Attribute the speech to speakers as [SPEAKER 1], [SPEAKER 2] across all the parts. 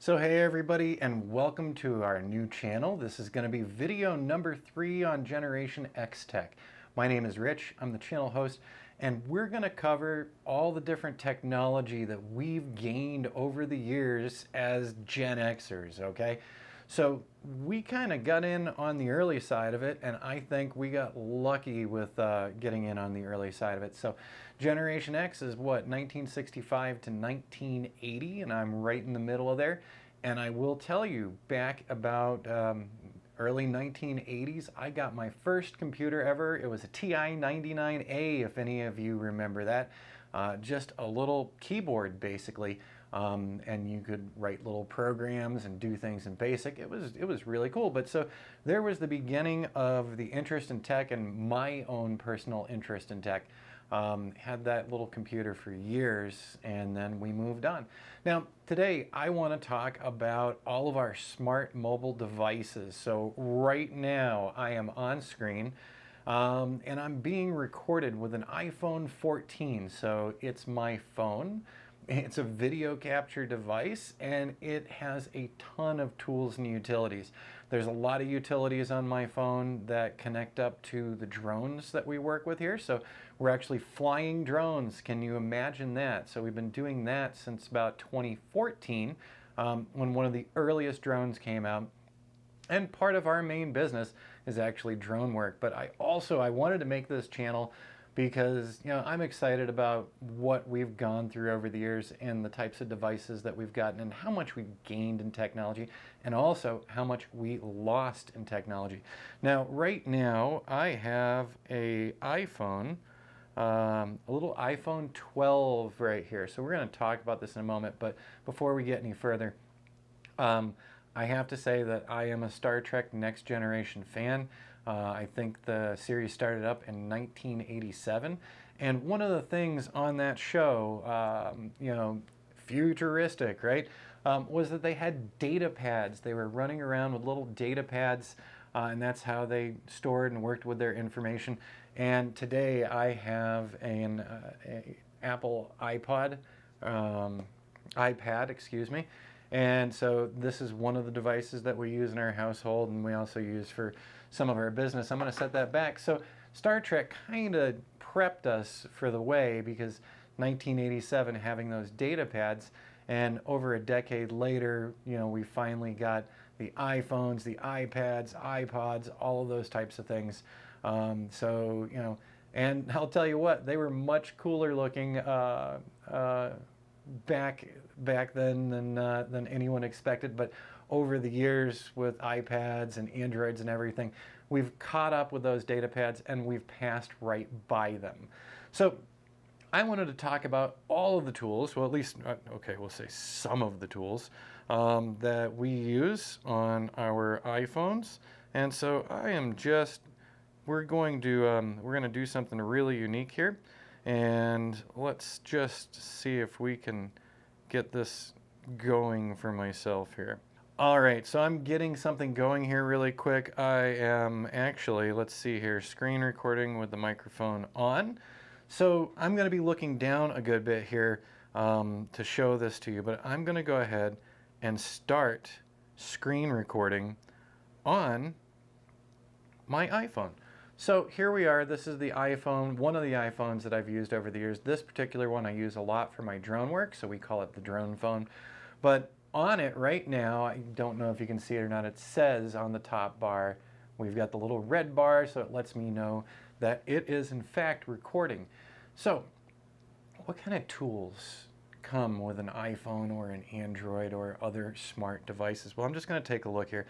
[SPEAKER 1] So hey everybody, and welcome to our new channel. This is going to be video number 3 on Generation X Tech. My name is Rich, I'm the channel host, and we're going to cover all the different technology that we've gained over the years as Gen Xers, okay? So we kind of got in on the early side of it, and I think we got lucky with getting in on the early side of it. So Generation X is what, 1965 to 1980, and I'm right in the middle of there. And I will tell you, back about early 1980s, I got my first computer ever. It was a TI-99A, if any of you remember that. Just a little keyboard, basically. And you could write little programs and do things in BASIC. It was really cool. But so there was the beginning of the interest in tech and my own personal interest in tech. Had that little computer for years, and then we moved on. Now, today I want to talk about all of our smart mobile devices. So right now I am on screen. And I'm being recorded with an iPhone 14. So it's my phone. It's a video capture device, and it has a ton of tools and utilities. There's a lot of utilities on my phone that connect up to the drones that we work with here. So we're actually flying drones. Can you imagine that? So we've been doing that since about 2014, when one of the earliest drones came out. And part of our main business is actually drone work. But I wanted to make this channel because I'm excited about what we've gone through over the years and the types of devices that we've gotten and how much we've gained in technology, and also how much we lost in technology. Now, right now, I have a iPhone, a little iPhone 12 right here. So we're going to talk about this in a moment, but before we get any further, I have to say that I am a Star Trek Next Generation fan. I think the series started up in 1987. And one of the things on that show, futuristic, right, was that they had data pads. They were running around with little data pads, and that's how they stored and worked with their information. And today I have an Apple iPad, excuse me. And so this is one of the devices that we use in our household, and we also use for some of our business. I'm going to set that back. So Star Trek kind of prepped us for the way, because 1987 having those data pads, and over a decade later, we finally got the iPhones, the iPads, iPods, all of those types of things. And I'll tell you what, they were much cooler looking back then than anyone expected. But over the years with iPads and Androids and everything, we've caught up with those data pads and we've passed right by them. So I wanted to talk about all of the tools, well, at least, we'll say some of the tools that we use on our iPhones. And so we're going to do something really unique here. And let's just see if we can get this going for myself here. All right, so I'm getting something going here really quick. I am actually, let's see here, screen recording with the microphone on. So I'm going to be looking down a good bit here to show this to you, but I'm going to go ahead and start screen recording on my iPhone. So here we are. This is the iPhone, one of the iPhones that I've used over the years. This particular one I use a lot for my drone work, so we call it the drone phone. But on it right now, I don't know if you can see it or not, it says on the top bar, we've got the little red bar, so it lets me know that it is in fact recording. So what kind of tools come with an iPhone or an Android or other smart devices? Well, I'm just going to take a look here.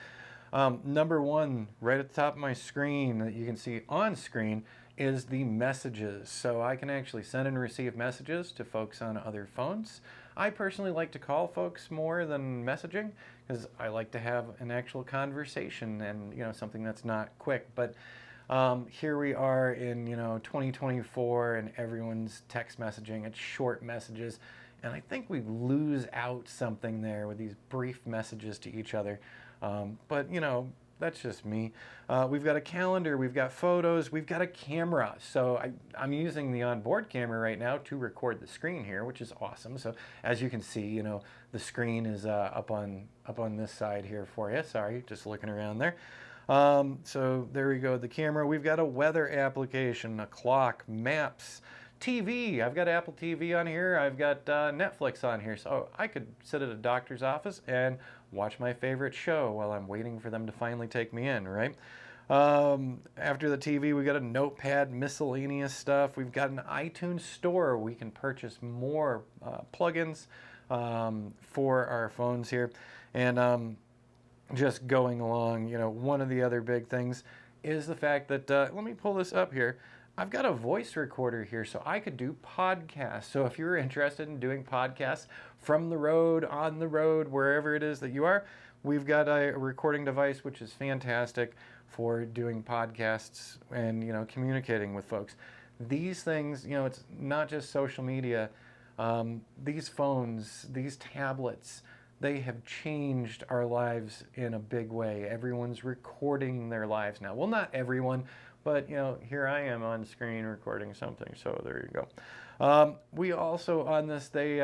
[SPEAKER 1] Number one, right at the top of my screen that you can see on screen is the messages. So I can actually send and receive messages to folks on other phones. I personally like to call folks more than messaging because I like to have an actual conversation and something that's not quick. But here we are in 2024 and everyone's text messaging. It's short messages. And I think we lose out something there with these brief messages to each other. But that's just me. We've got a calendar, we've got photos, we've got a camera. So I'm using the onboard camera right now to record the screen here, which is awesome. So as you can see, you know, the screen is up on this side here for you. Sorry, just looking around there. So there we go, the camera. We've got a weather application, a clock, maps, TV. I've got Apple TV on here. I've got Netflix on here. So I could sit at a doctor's office and watch my favorite show while I'm waiting for them to finally take me in, right? After the TV, we got a notepad, miscellaneous stuff. We've got an iTunes store. We can purchase more plugins for our phones here. And just going along, you know, one of the other big things is the fact that, let me pull this up here. I've got a voice recorder here, so I could do podcasts. So if you're interested in doing podcasts from the road, on the road, wherever it is that you are, we've got a recording device which is fantastic for doing podcasts and, you know, communicating with folks. These things, you know, it's not just social media. These phones, these tablets, they have changed our lives in a big way. Everyone's recording their lives now. Well, not everyone, but, you know, here I am on screen recording something, so there you go. We also, on this, they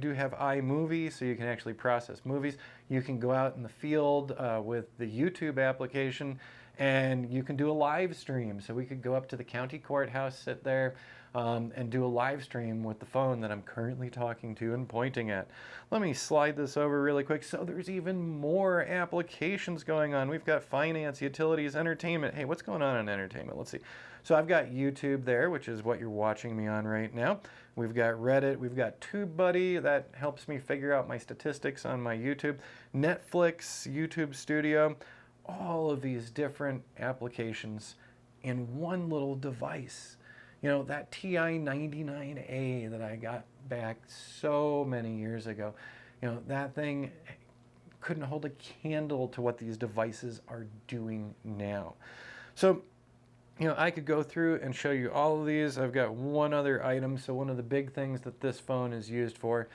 [SPEAKER 1] do have iMovie, so you can actually process movies. You can go out in the field with the YouTube application, and you can do a live stream. So we could go up to the county courthouse, sit there, and do a live stream with the phone that I'm currently talking to and pointing at. Let me slide this over really quick. So there's even more applications going on. We've got finance, utilities, entertainment. Hey, what's going on in entertainment? Let's see. So I've got YouTube there, which is what you're watching me on right now. We've got Reddit. We've got TubeBuddy. That helps me figure out my statistics on my YouTube. Netflix, YouTube Studio. All of these different applications in one little device. You know, that TI-99A that I got back so many years ago, you know, that thing couldn't hold a candle to what these devices are doing now. So, you know, I could go through and show you all of these. I've got one other item. So one of the big things that this phone is used for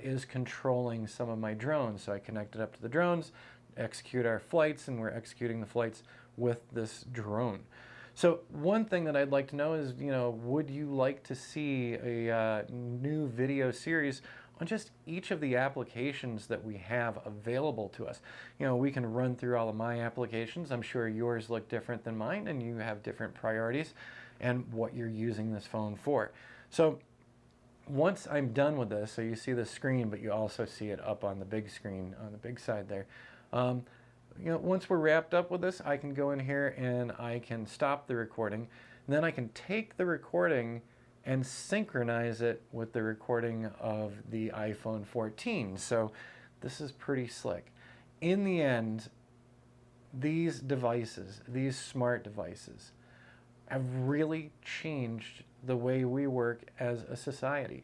[SPEAKER 1] is controlling some of my drones. So I connect it up to the drones, execute our flights, and we're executing the flights with this drone. So one thing that I'd like to know is, you know, would you like to see a new video series on just each of the applications that we have available to us? You know, we can run through all of my applications. I'm sure yours look different than mine, and you have different priorities and what you're using this phone for. So once I'm done with this, so you see the screen, but you also see it up on the big screen, on the big side there. You know, once we're wrapped up with this, I can go in here and I can stop the recording. And then I can take the recording and synchronize it with the recording of the iPhone 14. So this is pretty slick. In the end, these devices, these smart devices, have really changed the way we work as a society.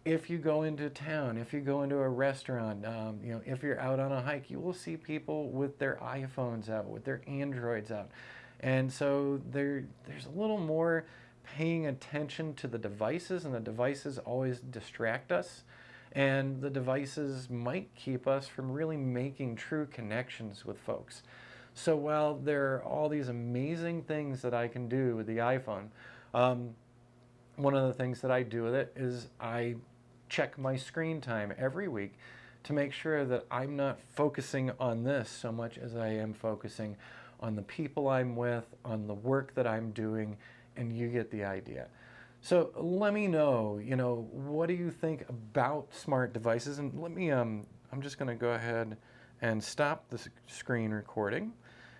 [SPEAKER 1] If you go into town, if you go into a restaurant, you know, if you're out on a hike, you will see people with their iPhones out, with their Androids out. And so there's a little more paying attention to the devices, and the devices always distract us. And the devices might keep us from really making true connections with folks. So while there are all these amazing things that I can do with the iPhone, one of the things that I do with it is I check my screen time every week to make sure that I'm not focusing on this so much as I am focusing on the people I'm with, on the work that I'm doing, and you get the idea. So let me know, you know, what do you think about smart devices? And let me, I'm just going to go ahead and stop the screen recording,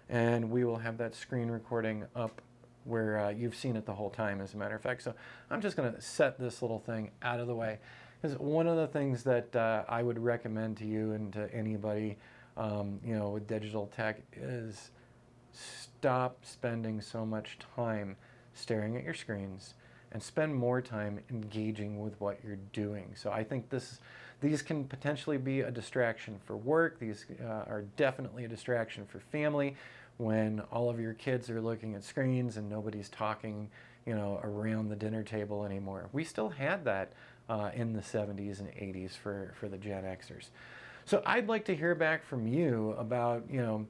[SPEAKER 1] and we will have that screen recording up where you've seen it the whole time, as a matter of fact. So I'm just going to set this little thing out of the way. Because one of the things that I would recommend to you and to anybody, you know, with digital tech is stop spending so much time staring at your screens and spend more time engaging with what you're doing. So I think these can potentially be a distraction for work. These are definitely a distraction for family when all of your kids are looking at screens and nobody's talking, you know, around the dinner table anymore. We still had that in the 70s and 80s for the Gen Xers. So I'd like to hear back from you about, you know,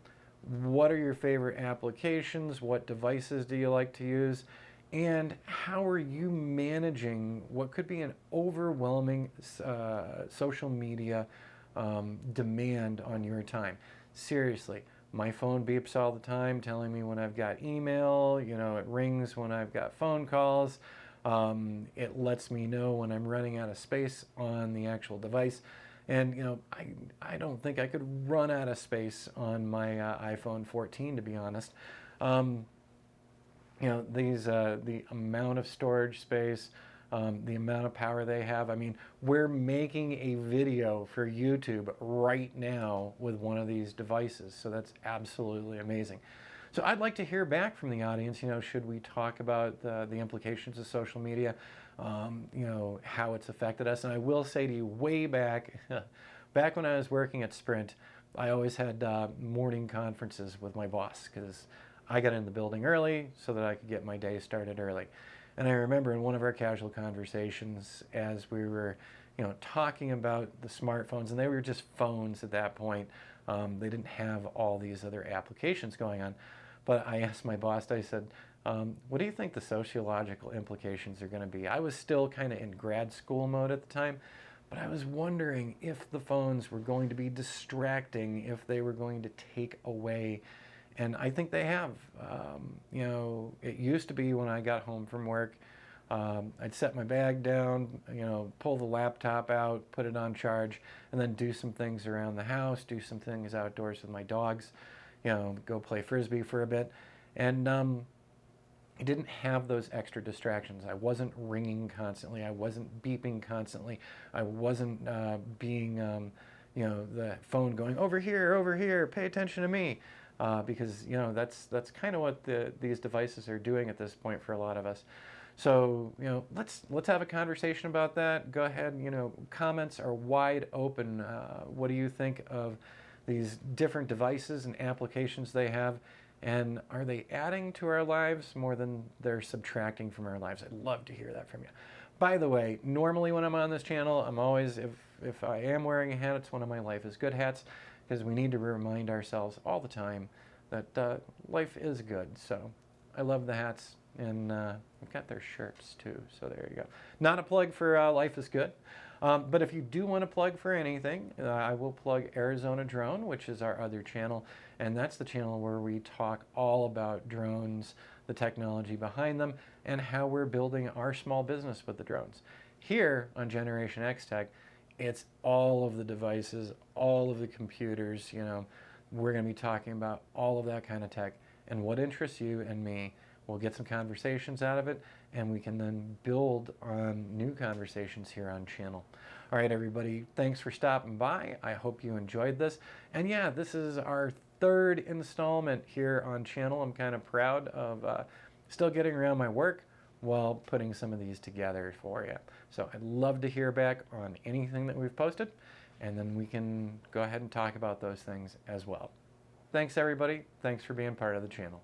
[SPEAKER 1] what are your favorite applications? What devices do you like to use? And how are you managing what could be an overwhelming social media demand on your time? Seriously, my phone beeps all the time telling me when I've got email, it rings when I've got phone calls. It lets me know when I'm running out of space on the actual device. And I don't think I could run out of space on my iPhone 14, to be honest. The amount of storage space, the amount of power they have. I mean, we're making a video for YouTube right now with one of these devices, so that's absolutely amazing. So I'd like to hear back from the audience. Should we talk about the implications of social media, how it's affected us? And I will say to you, way back, back when I was working at Sprint, I always had morning conferences with my boss because I got in the building early so that I could get my day started early. And I remember in one of our casual conversations, as we were, talking about the smartphones, and they were just phones at that point. They didn't have all these other applications going on. But I asked my boss, I said, what do you think the sociological implications are going to be? I was still kind of in grad school mode at the time, but I was wondering if the phones were going to be distracting, if they were going to take away. And I think they have. It used to be when I got home from work, I'd set my bag down, pull the laptop out, put it on charge, and then do some things around the house, do some things outdoors with my dogs, go play Frisbee for a bit. And I didn't have those extra distractions. I wasn't ringing constantly. I wasn't beeping constantly. I wasn't being, the phone going, over here, pay attention to me. Because that's kind of what these devices are doing at this point for a lot of us. So let's have a conversation about that. Go ahead. Comments are wide open. What do you think of these different devices and applications they have, and are they adding to our lives more than they're subtracting from our lives? I'd love to hear that from you. By the way, normally when I'm on this channel, I'm always, if I am wearing a hat, it's one of my Life is Good hats, because we need to remind ourselves all the time that life is good. So I love the hats, and I've got their shirts too, so there you go. Not a plug for Life is Good, but if you do want to plug for anything, I will plug Arizona Drone, which is our other channel, and that's the channel where we talk all about drones, the technology behind them, and how we're building our small business with the drones. Here on Generation X Tech, it's all of the devices, all of the computers, we're going to be talking about all of that kind of tech and what interests you and me. We'll get some conversations out of it, and we can then build on new conversations here on channel. All right, everybody, thanks for stopping by. I hope you enjoyed this. And yeah, this is our third installment here on channel. I'm kind of proud of still getting around my work while putting some of these together for you. So I'd love to hear back on anything that we've posted, and then we can go ahead and talk about those things as well. Thanks, everybody. Thanks for being part of the channel.